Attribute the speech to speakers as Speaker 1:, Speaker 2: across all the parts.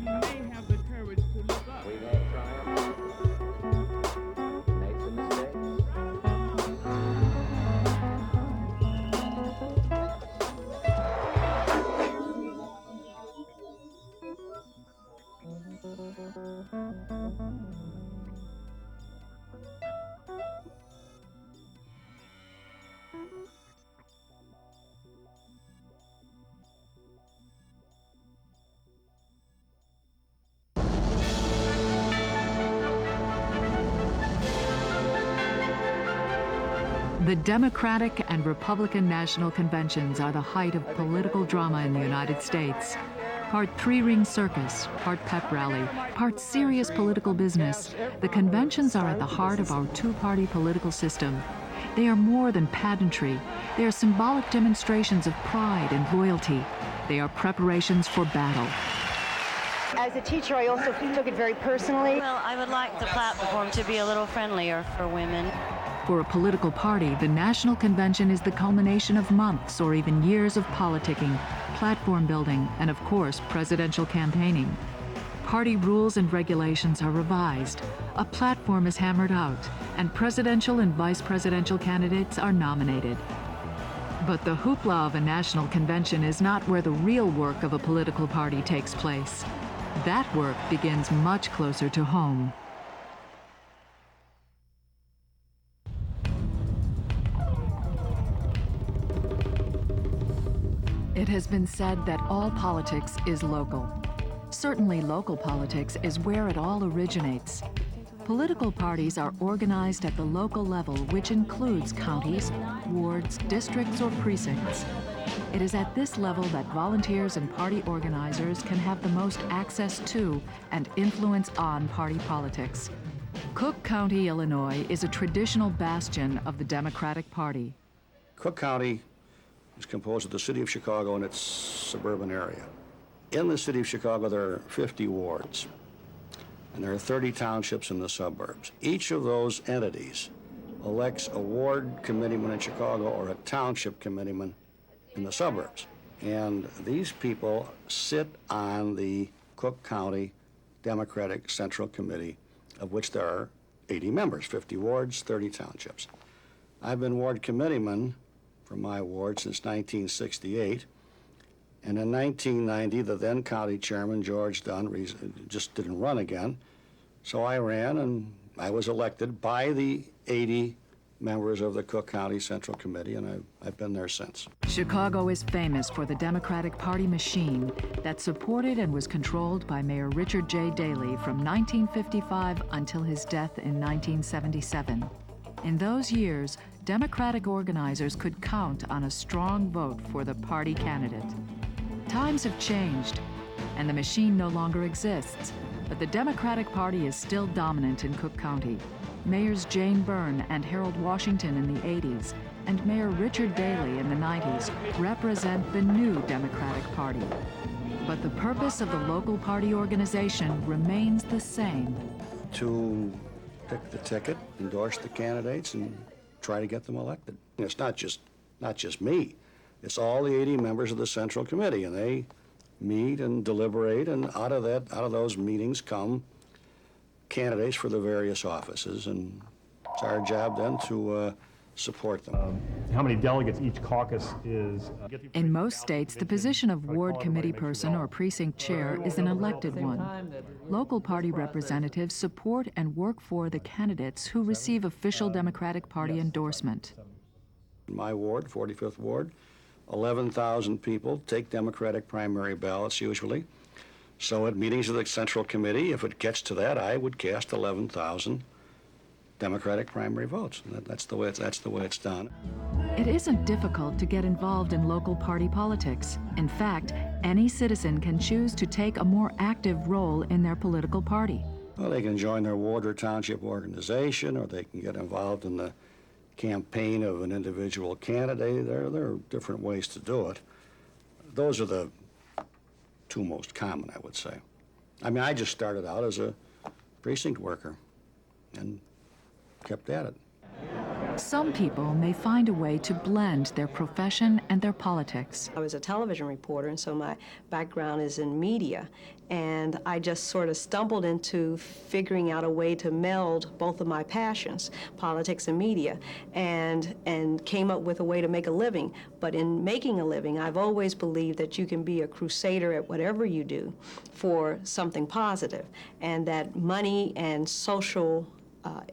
Speaker 1: may have the courage to look up.
Speaker 2: We've had triumphs, made some mistakes.
Speaker 3: The Democratic and Republican National Conventions are the height of political drama in the United States. Part three-ring circus, part pep rally, part serious political business, the conventions are at the heart of our two-party political system. They are more than pageantry. They are symbolic demonstrations of pride and loyalty. They are preparations for battle.
Speaker 4: As a teacher, I also took it very personally.
Speaker 5: Well, I would like the platform to be a little friendlier for women.
Speaker 3: For a political party, the National Convention is the culmination of months or even years of politicking, platform building, and of course, presidential campaigning. Party rules and regulations are revised, a platform is hammered out, and presidential and vice presidential candidates are nominated. But the hoopla of a national convention is not where the real work of a political party takes place. That work begins much closer to home. It has been said that all politics is local. Certainly local politics is where it all originates. Political parties are organized at the local level, which includes counties, wards, districts, or precincts. It is at this level that volunteers and party organizers can have the most access to and influence on party politics. Cook County, Illinois is a traditional bastion of the Democratic Party.
Speaker 6: Cook County is composed of the city of Chicago and its suburban area. In the city of Chicago, there are 50 wards, and there are 30 townships in the suburbs. Each of those entities elects a ward committeeman in Chicago or a township committeeman in the suburbs. And these people sit on the Cook County Democratic Central Committee, of which there are 80 members, 50 wards, 30 townships. I've been ward committeeman for my ward since 1968. And in 1990, the then county chairman, George Dunn, just didn't run again. So I ran, and I was elected by the 80 members of the Cook County Central Committee, and I've been there since.
Speaker 3: Chicago is famous for the Democratic Party machine that supported and was controlled by Mayor Richard J. Daley from 1955 until his death in 1977. In those years, Democratic organizers could count on a strong vote for the party candidate. Times have changed, and the machine no longer exists, but the Democratic Party is still dominant in Cook County. Mayors Jane Byrne and Harold Washington in the 80s and Mayor Richard Daley in the 90s represent the new Democratic Party. But the purpose of the local party organization remains the same.
Speaker 6: To pick the ticket, endorse the candidates, and try to get them elected. It's not just me. It's all the 80 members of the Central Committee, and they meet and deliberate, and out of those meetings come candidates for the various offices, and it's our job then to support them.
Speaker 7: How many delegates each caucus is?
Speaker 3: In most states, the position of ward committee person or precinct chair is an elected one. Local party representatives support and work for the candidates who receive official Democratic Party endorsement.
Speaker 6: In my ward, 45th Ward, 11,000 people take Democratic primary ballots usually. So at meetings of the Central Committee, if it gets to that, I would cast 11,000 Democratic primary votes. That's the way it's done.
Speaker 3: It isn't difficult to get involved in local party politics. In fact, any citizen can choose to take a more active role in their political party.
Speaker 6: Well, they can join their ward or township organization, or they can get involved in the campaign of an individual candidate. There are different ways to do it. Those are the two most common, I would say. I mean, I just started out as a precinct worker and kept at it.
Speaker 3: Some people may find a way to blend their profession and their politics.
Speaker 8: I was a television reporter, and so my background is in media. And I just sort of stumbled into figuring out a way to meld both of my passions, politics and media, and came up with a way to make a living. But in making a living, I've always believed that you can be a crusader at whatever you do for something positive, and that money and social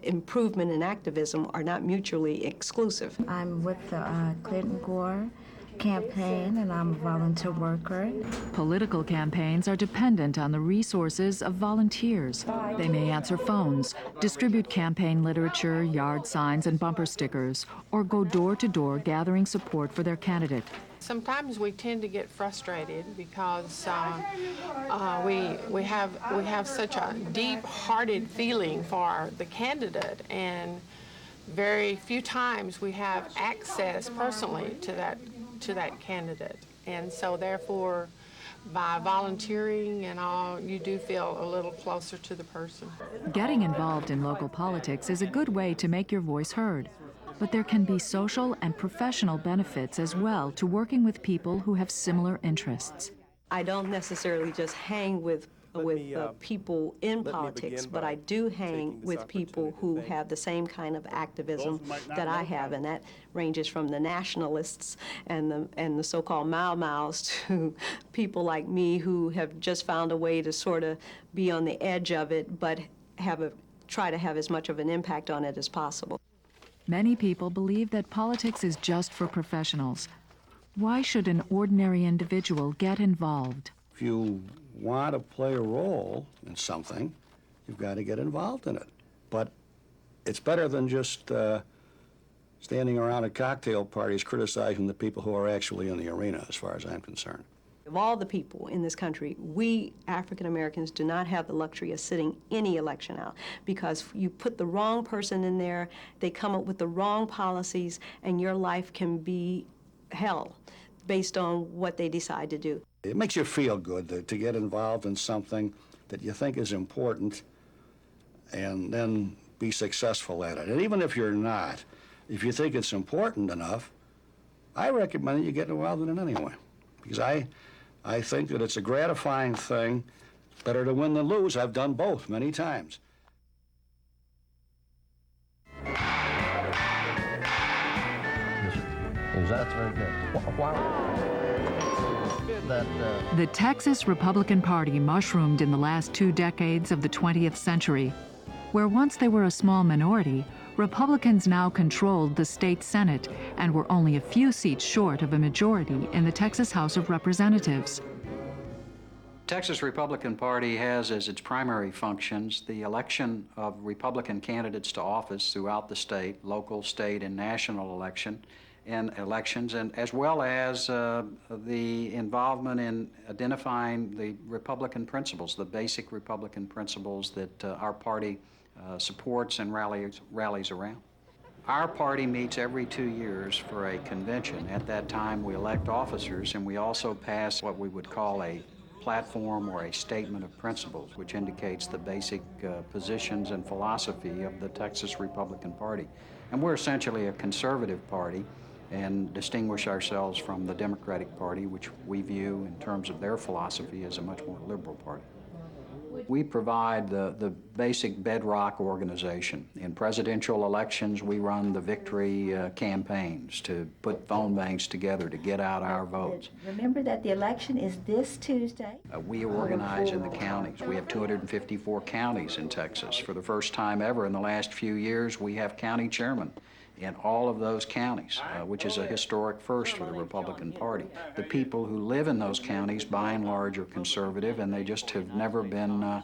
Speaker 8: improvement and activism are not mutually exclusive.
Speaker 9: I'm with the Clinton Gore campaign, and I'm a volunteer worker.
Speaker 3: Political campaigns are dependent on the resources of volunteers. They may answer phones, distribute campaign literature, yard signs, and bumper stickers, or go door to door gathering support for their candidate.
Speaker 1: Sometimes we tend to get frustrated because we have such a deep-hearted feeling for the candidate, and very few times we have access personally to that candidate. And so therefore, by volunteering and all, you do feel a little closer to the person.
Speaker 3: Getting involved in local politics is a good way to make your voice heard. But there can be social and professional benefits as well to working with people who have similar interests.
Speaker 8: I don't necessarily just hang with people in politics, but I do hang with people who have the same kind of activism that I have, and that ranges from the nationalists and the so-called Mau-Maus to people like me who have just found a way to sort of be on the edge of it, but try to have as much of an impact on it as possible.
Speaker 3: Many people believe that politics is just for professionals. Why should an ordinary individual get involved?
Speaker 6: If you want to play a role in something, you've got to get involved in it. But it's better than just standing around at cocktail parties criticizing the people who are actually in the arena, as far as I'm concerned.
Speaker 8: Of all the people in this country, we African Americans do not have the luxury of sitting any election out, because you put the wrong person in there, they come up with the wrong policies, and your life can be hell based on what they decide to do.
Speaker 6: It makes you feel good to get involved in something that you think is important and then be successful at it. And even if you're not, if you think it's important enough, I recommend that you get involved in it anyway, because I think that it's a gratifying thing. Better to win than lose. I've done both many times.
Speaker 2: That's very good.
Speaker 3: The Texas Republican Party mushroomed in the last 2 decades of the 20th century. Where once they were a small minority, Republicans now controlled the state Senate and were only a few seats short of a majority in the Texas House of Representatives.
Speaker 10: Texas Republican Party has as its primary functions the election of Republican candidates to office throughout the state, local, state, and national elections, and as well as the involvement in identifying the Republican principles, the basic Republican principles that our party supports and rallies around. Our party meets every 2 years for a convention. At that time, we elect officers, and we also pass what we would call a platform or a statement of principles, which indicates the basic positions and philosophy of the Texas Republican Party. And we're essentially a conservative party and distinguish ourselves from the Democratic Party, which we view in terms of their philosophy as a much more liberal party. We provide the basic bedrock organization. In presidential elections, we run the victory campaigns to put phone banks together to get out our votes.
Speaker 9: Remember that the election is this Tuesday.
Speaker 10: We organize in the counties. We have 254 counties in Texas. For the first time ever in the last few years, we have county chairmen in all of those counties, which is a historic first for the Republican Party. The people who live in those counties, by and large, are conservative, and they just have never been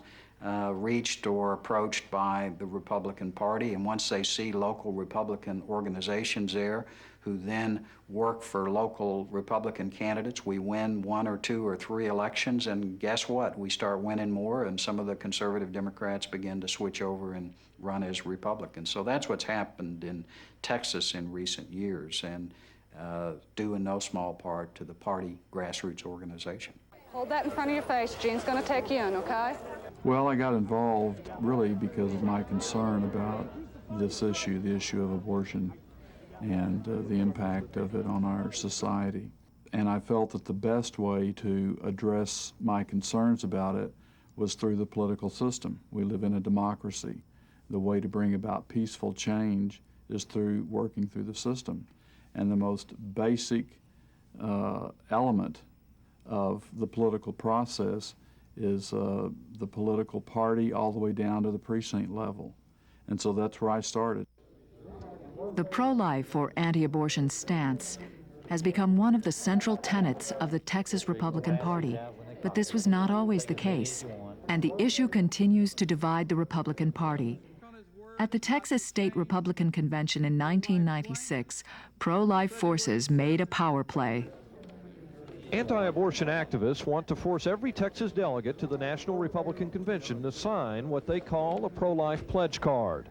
Speaker 10: reached or approached by the Republican Party. And once they see local Republican organizations there who then work for local Republican candidates, we win 1 or 2 or 3 elections, and guess what? We start winning more, and some of the conservative Democrats begin to switch over and run as Republicans. So that's what's happened in Texas in recent years, and due in no small part to the party grassroots organization.
Speaker 11: Hold that in front of your face. Gene's going to take you in, okay?
Speaker 12: Well, I got involved really because of my concern about this issue, the issue of abortion and the impact of it on our society. And I felt that the best way to address my concerns about it was through the political system. We live in a democracy. The way to bring about peaceful change is through working through the system. And the most basic element of the political process is the political party all the way down to the precinct level. And so that's where I started.
Speaker 3: The pro-life or anti-abortion stance has become one of the central tenets of the Texas Republican Party. But this was not always the case, and the issue continues to divide the Republican Party. At the Texas State Republican Convention in 1996, pro-life forces made a power play.
Speaker 13: Anti-abortion activists want to force every Texas delegate to the National Republican Convention to sign what they call a pro-life pledge card.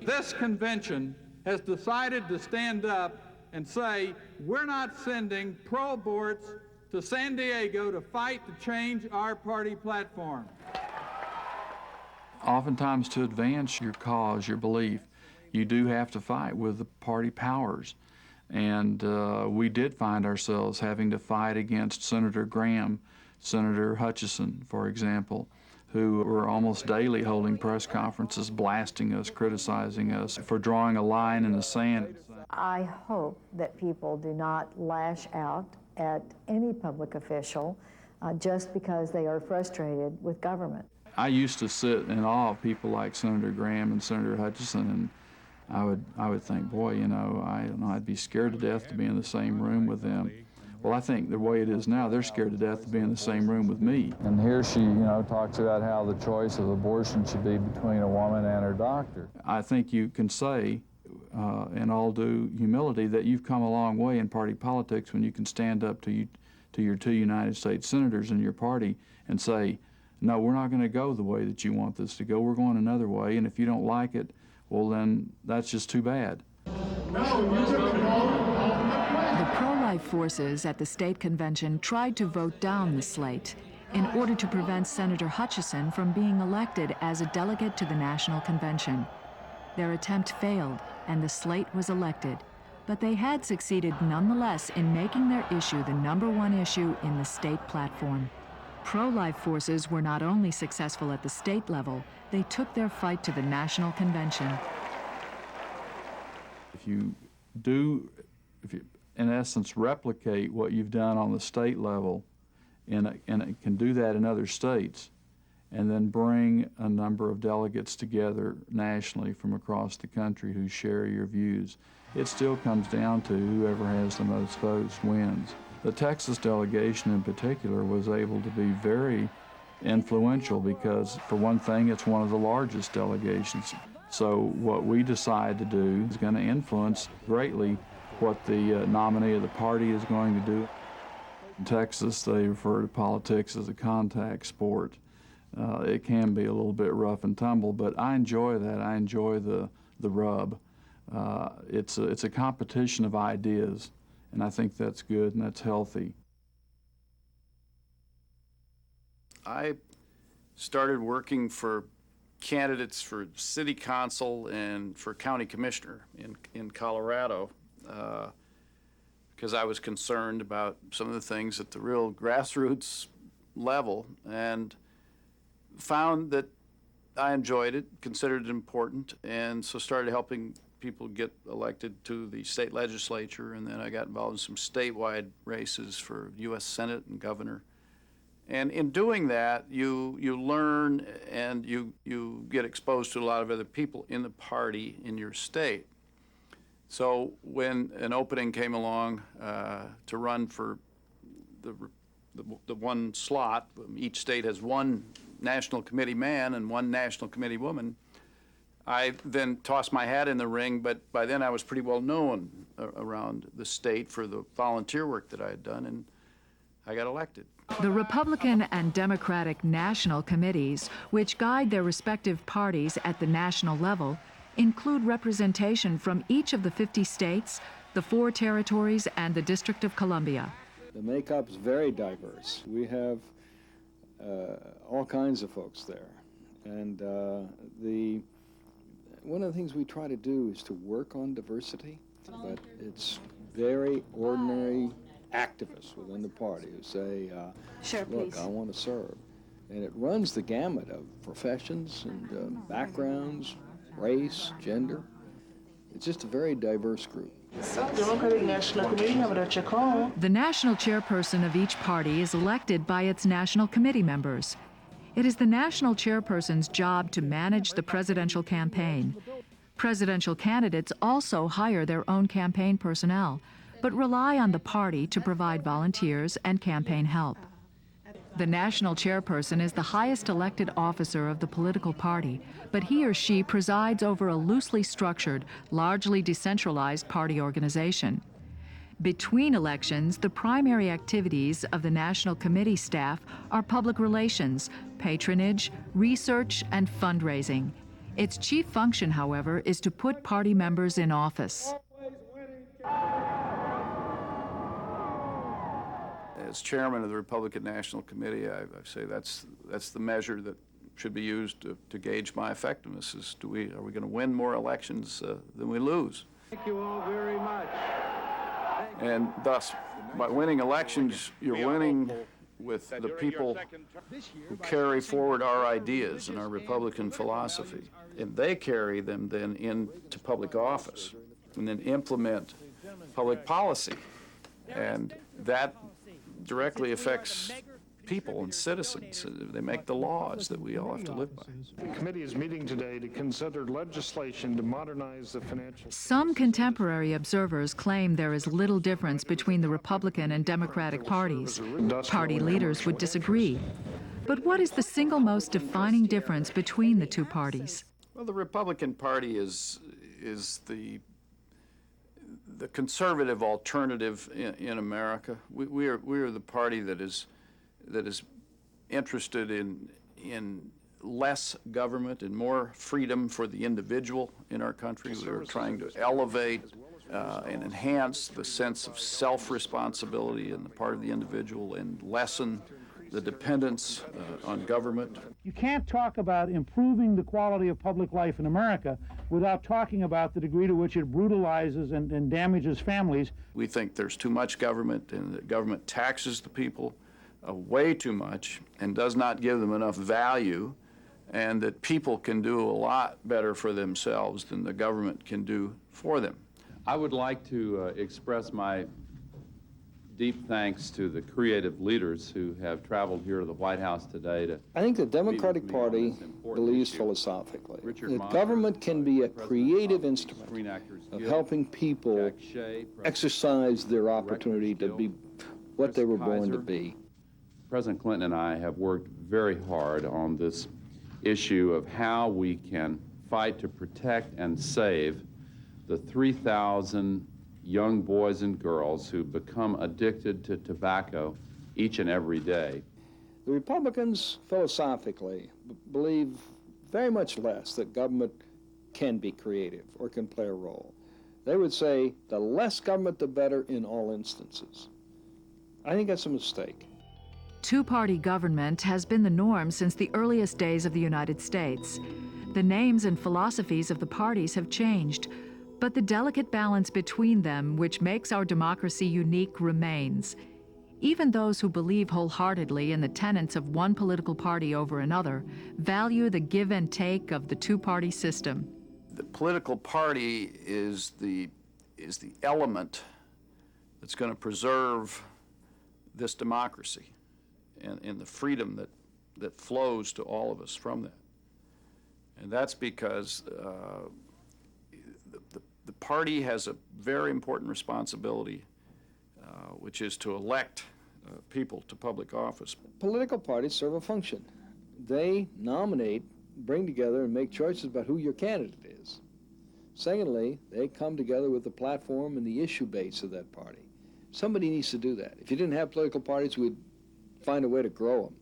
Speaker 14: This convention has decided to stand up and say, we're not sending pro-aborts to San Diego to fight to change our party platform.
Speaker 12: Oftentimes, to advance your cause, your belief, you do have to fight with the party powers. And we did find ourselves having to fight against Senator Graham, Senator Hutchison, for example, who were almost daily holding press conferences, blasting us, criticizing us for drawing a line in the sand.
Speaker 15: I hope that people do not lash out at any public official just because they are frustrated with government.
Speaker 12: I used to sit in awe of people like Senator Graham and Senator Hutchison, and I would think, boy, you know, I'd be scared to death to be in the same room with them. Well, I think the way it is now, they're scared to death to be in the same room with me.
Speaker 2: And here she, talks about how the choice of abortion should be between a woman and her doctor.
Speaker 12: I think you can say, in all due humility, that you've come a long way in party politics when you can stand up to your two United States senators in your party and say, no, we're not going to go the way that you want this to go. We're going another way, and if you don't like it, well, then that's just too bad.
Speaker 3: The pro-life forces at the state convention tried to vote down the slate in order to prevent Senator Hutchison from being elected as a delegate to the national convention. Their attempt failed, and the slate was elected. But they had succeeded nonetheless in making their issue the #1 issue in the state platform. Pro-life forces were not only successful at the state level, they took their fight to the national convention.
Speaker 12: If you in essence replicate what you've done on the state level and can do that in other states, and then bring a number of delegates together nationally from across the country who share your views, it still comes down to whoever has the most votes wins. The Texas delegation in particular was able to be very influential because, for one thing, it's one of the largest delegations. So what we decide to do is going to influence greatly what the nominee of the party is going to do. In Texas, they refer to politics as a contact sport. It can be a little bit rough and tumble, but I enjoy that. I enjoy the rub. It's a competition of ideas, and I think that's good and that's healthy.
Speaker 16: I started working for candidates for city council and for county commissioner in Colorado because I was concerned about some of the things at the real grassroots level, and found that I enjoyed it, considered it important, and so started helping people get elected to the state legislature, and then I got involved in some statewide races for U.S. Senate and governor. And in doing that, you learn and you get exposed to a lot of other people in the party in your state. So when an opening came along to run for the one slot, each state has one national committee man and one national committee woman, I then tossed my hat in the ring, but by then I was pretty well known around the state for the volunteer work that I had done, and I got elected.
Speaker 3: The Republican and Democratic national committees, which guide their respective parties at the national level, include representation from each of the 50 states, the 4 territories, and the District of Columbia.
Speaker 17: The makeup is very diverse. We have all kinds of folks there. And one of the things we try to do is to work on diversity. but it's very ordinary activists within the party who say,
Speaker 4: Sure,
Speaker 17: look,
Speaker 4: please.
Speaker 17: I want to serve. And it runs the gamut of professions and backgrounds, race, gender. It's just a very diverse group.
Speaker 3: The national chairperson of each party is elected by its national committee members. It is the national chairperson's job to manage the presidential campaign. Presidential candidates also hire their own campaign personnel, but rely on the party to provide volunteers and campaign help. The national chairperson is the highest elected officer of the political party, but he or she presides over a loosely structured, largely decentralized party organization. Between elections, the primary activities of the national committee staff are public relations, patronage, research, and fundraising. Its chief function, however, is to put party members in office.
Speaker 16: As chairman of the Republican National Committee, I say that's the measure that should be used to gauge my effectiveness. Is are we going to win more elections than we lose?
Speaker 14: Thank you all very much.
Speaker 16: And thus, by winning elections, you're winning with the people who carry forward our ideas and our Republican philosophy. And they carry them then into public office and then implement public policy. And that directly affects people and citizens. They make the laws that we all have to live by.
Speaker 18: The committee is meeting today to consider legislation to modernize the financial...
Speaker 3: Some contemporary observers claim there is little difference between the Republican and Democratic parties. Party leaders would disagree. But what is the single most defining difference between the two parties?
Speaker 16: Well, the Republican Party is the conservative alternative in America. We are the party that is interested in less government and more freedom for the individual in our country. We are trying to elevate and enhance the sense of self-responsibility on the part of the individual and lessen the dependence on government.
Speaker 19: You can't talk about improving the quality of public life in America without talking about the degree to which it brutalizes and damages families.
Speaker 16: We think there's too much government and that government taxes the people way too much and does not give them enough value, and that people can do a lot better for themselves than the government can do for them.
Speaker 20: I would like to express my deep thanks to the creative leaders who have traveled here to the White House today to...
Speaker 17: I think the Democratic Party believes philosophically that government can be a creative instrument of helping people exercise their opportunity to be what they were born to be.
Speaker 20: President Clinton and I have worked very hard on this issue of how we can fight to protect and save the 3,000 young boys and girls who become addicted to tobacco each and every day.
Speaker 17: The Republicans, philosophically, believe very much less that government can be creative or can play a role. They would say the less government, the better in all instances. I think that's a mistake.
Speaker 3: Two-party government has been the norm since the earliest days of the United States. The names and philosophies of the parties have changed, but the delicate balance between them, which makes our democracy unique, remains. Even those who believe wholeheartedly in the tenets of one political party over another value the give and take of the two-party system.
Speaker 16: The political party is the element that's going to preserve this democracy and the freedom that flows to all of us from that. And that's because the party has a very important responsibility, which is to elect people to public office.
Speaker 17: Political parties serve a function. They nominate, bring together, and make choices about who your candidate is. Secondly, they come together with the platform and the issue base of that party. Somebody needs to do that. If you didn't have political parties, we'd find a way to grow them.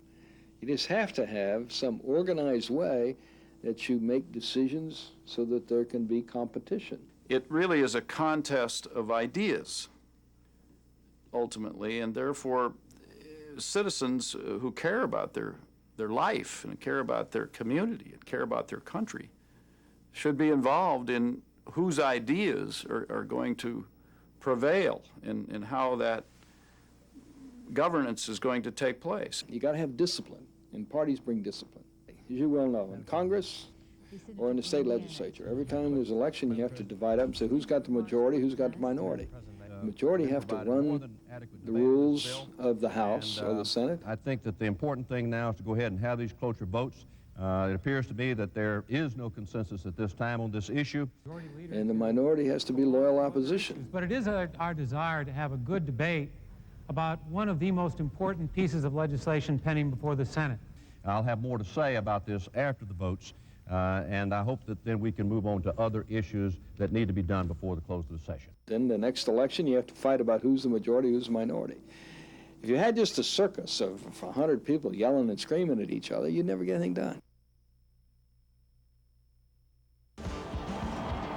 Speaker 17: You just have to have some organized way that you make decisions so that there can be competition.
Speaker 16: It really is a contest of ideas, ultimately, and therefore citizens who care about their life and care about their community and care about their country should be involved in whose ideas are going to prevail in how that governance is going to take place.
Speaker 17: You got to have discipline, and parties bring discipline. As you well know, in Congress or in the state legislature, every time there's an election, you have to divide up and say who's got the majority, who's got the minority. The majority have to run the rules of the House or the Senate.
Speaker 21: I think that the important thing now is to go ahead and have these cloture votes. It appears to me that there is no consensus at this time on this issue.
Speaker 17: And the minority has to be loyal opposition.
Speaker 22: But it is our desire to have a good debate about one of the most important pieces of legislation pending before the Senate.
Speaker 21: I'll have more to say about this after the votes, and I hope that then we can move on to other issues that need to be done before the close of the session.
Speaker 17: Then the next election, you have to fight about who's the majority, who's the minority. If you had just a circus of 100 people yelling and screaming at each other, you'd never get anything done.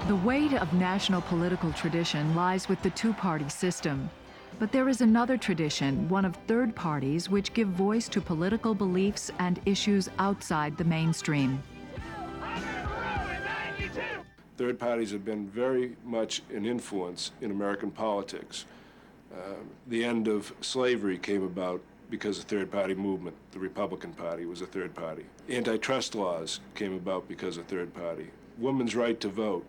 Speaker 3: The weight of national political tradition lies with the two-party system. But there is another tradition, one of third parties, which give voice to political beliefs and issues outside the mainstream.
Speaker 23: Third parties have been very much an influence in American politics. The end of slavery came about because of third-party movement. The Republican Party was a third party. Antitrust laws came about because of third party. Women's right to vote,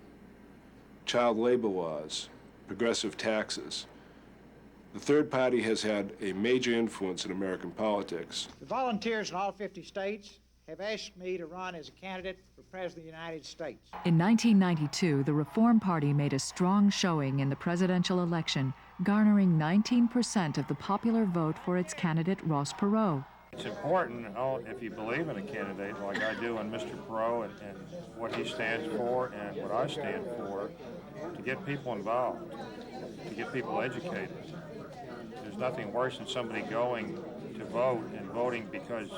Speaker 23: child labor laws, progressive taxes. The third party has had a major influence in American politics.
Speaker 24: The volunteers in all 50 states have asked me to run as a candidate for President of the United States.
Speaker 3: In 1992, the Reform Party made a strong showing in the presidential election, garnering 19% of the popular vote for its candidate, Ross Perot.
Speaker 18: It's important, if you believe in a candidate like I do in Mr. Perot and what he stands for and what I stand for, to get people involved, to get people educated. There's nothing worse than somebody going to vote and voting because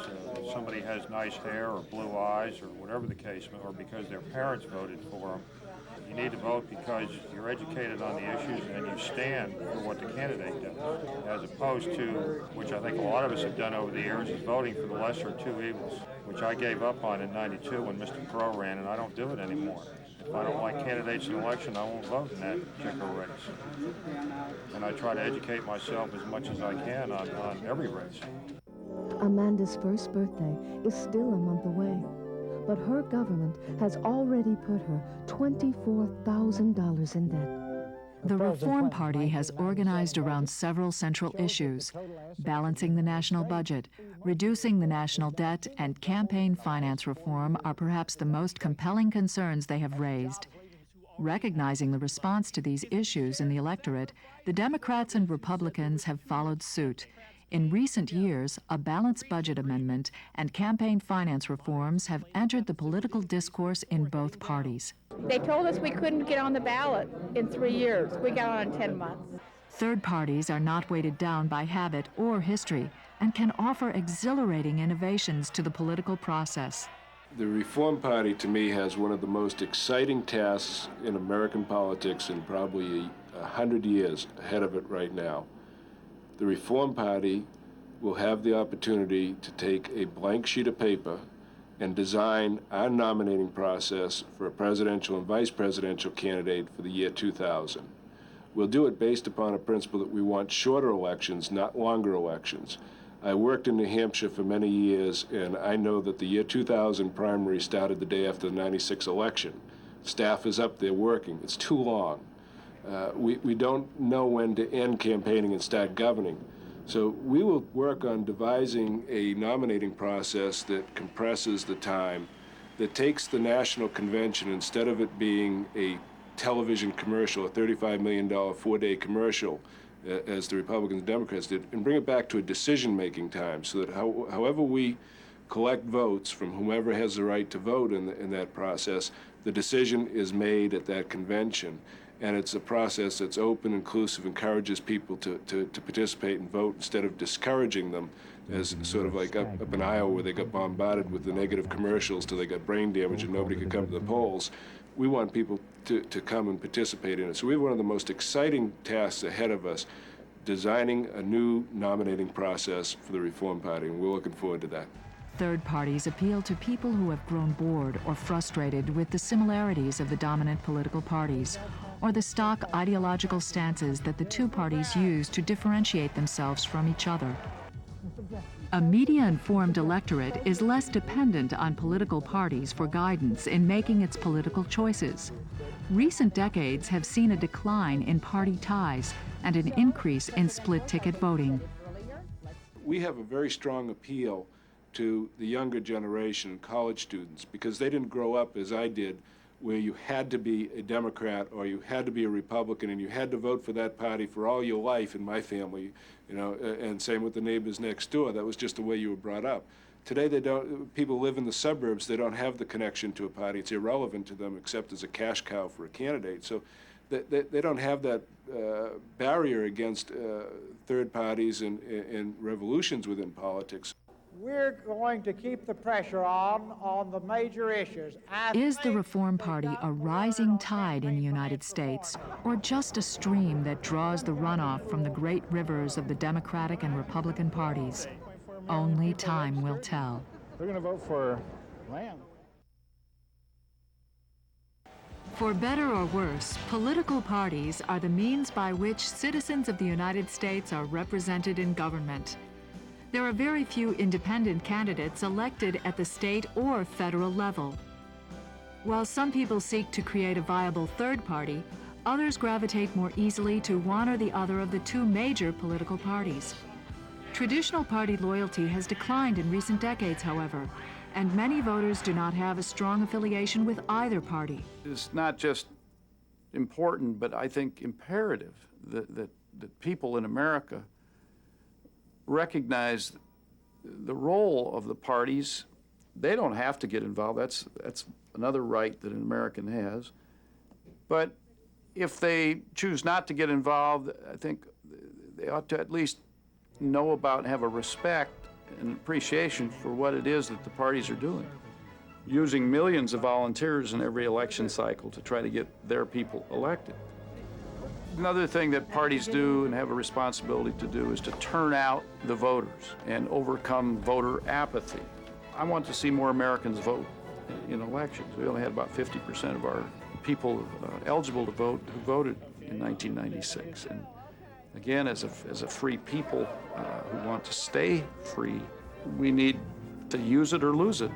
Speaker 18: somebody has nice hair or blue eyes or whatever the case, or because their parents voted for them. You need to vote because you're educated on the issues and you stand for what the candidate does, as opposed to, which I think a lot of us have done over the years, is voting for the lesser of two evils, which I gave up on in '92 when Mr. Perot ran, and I don't do it anymore. If I don't like candidates in an election, I won't vote in that particular race. And I try to educate myself as much as I can on every race.
Speaker 25: Amanda's first birthday is still a month away, but her government has already put her $24,000 in debt.
Speaker 3: The Reform Party has organized around several central issues: balancing the national budget, reducing the national debt, and campaign finance reform are perhaps the most compelling concerns they have raised. Recognizing the response to these issues in the electorate, the Democrats and Republicans have followed suit. In recent years, a balanced budget amendment and campaign finance reforms have entered the political discourse in both parties.
Speaker 26: They told us we couldn't get on the ballot in 3 years. We got on in 10 months.
Speaker 3: Third parties are not weighted down by habit or history and can offer exhilarating innovations to the political process.
Speaker 23: The Reform Party, to me, has one of the most exciting tasks in American politics in probably 100 years ahead of it right now. The Reform Party will have the opportunity to take a blank sheet of paper and design our nominating process for a presidential and vice presidential candidate for the year 2000. We'll do it based upon a principle that we want shorter elections, not longer elections. I worked in New Hampshire for many years, and I know that the year 2000 primary started the day after the '96 election. Staff is up there working. It's too long. We don't know when to end campaigning and start governing. So we will work on devising a nominating process that compresses the time, that takes the national convention, instead of it being a television commercial, a $35 million 4-day commercial, as the Republicans and Democrats did, and bring it back to a decision-making time, so that however we collect votes from whomever has the right to vote in that process, the decision is made at that convention. And it's a process that's open, inclusive, encourages people to participate and vote instead of discouraging them, as sort of like up in Iowa where they got bombarded with the negative commercials till they got brain damage and nobody could come to the polls. We want people to come and participate in it. So we have one of the most exciting tasks ahead of us, designing a new nominating process for the Reform Party, and we're looking forward to that.
Speaker 3: third parties appeal to people who have grown bored or frustrated with the similarities of the dominant political parties, or the stock ideological stances that the two parties use to differentiate themselves from each other. A media-informed electorate is less dependent on political parties for guidance in making its political choices. Recent decades have seen a decline in party ties and an increase in split-ticket voting.
Speaker 23: We have a very strong appeal to the younger generation, college students, because they didn't grow up as I did, where you had to be a Democrat or you had to be a Republican and you had to vote for that party for all your life in my family, you know, and same with the neighbors next door. That was just the way you were brought up. Today, people live in the suburbs, they don't have the connection to a party. It's irrelevant to them except as a cash cow for a candidate. So they don't have that barrier against third parties and revolutions within politics.
Speaker 24: We're going to keep the pressure on the major issues.
Speaker 3: Is the Reform Party a rising tide in the United States, or just a stream that draws the runoff from the great rivers of the Democratic and Republican parties? Only time will tell.
Speaker 2: They're going to vote for Lamb.
Speaker 3: For better or worse, political parties are the means by which citizens of the United States are represented in government. There are very few independent candidates elected at the state or federal level. While some people seek to create a viable third party, others gravitate more easily to one or the other of the two major political parties. Traditional party loyalty has declined in recent decades, however, and many voters do not have a strong affiliation with either party.
Speaker 16: It's not just important, but I think imperative that people in America recognize the role of the parties. They don't have to get involved. That's another right that an American has. But if they choose not to get involved, I think they ought to at least know about and have a respect and appreciation for what it is that the parties are doing. Using millions of volunteers in every election cycle to try to get their people elected. Another thing that parties do and have a responsibility to do is to turn out the voters and overcome voter apathy. I want to see more Americans vote in elections. We only had about 50% of our people eligible to vote who voted in 1996. And again, as a free people who want to stay free, we need to use it or lose it.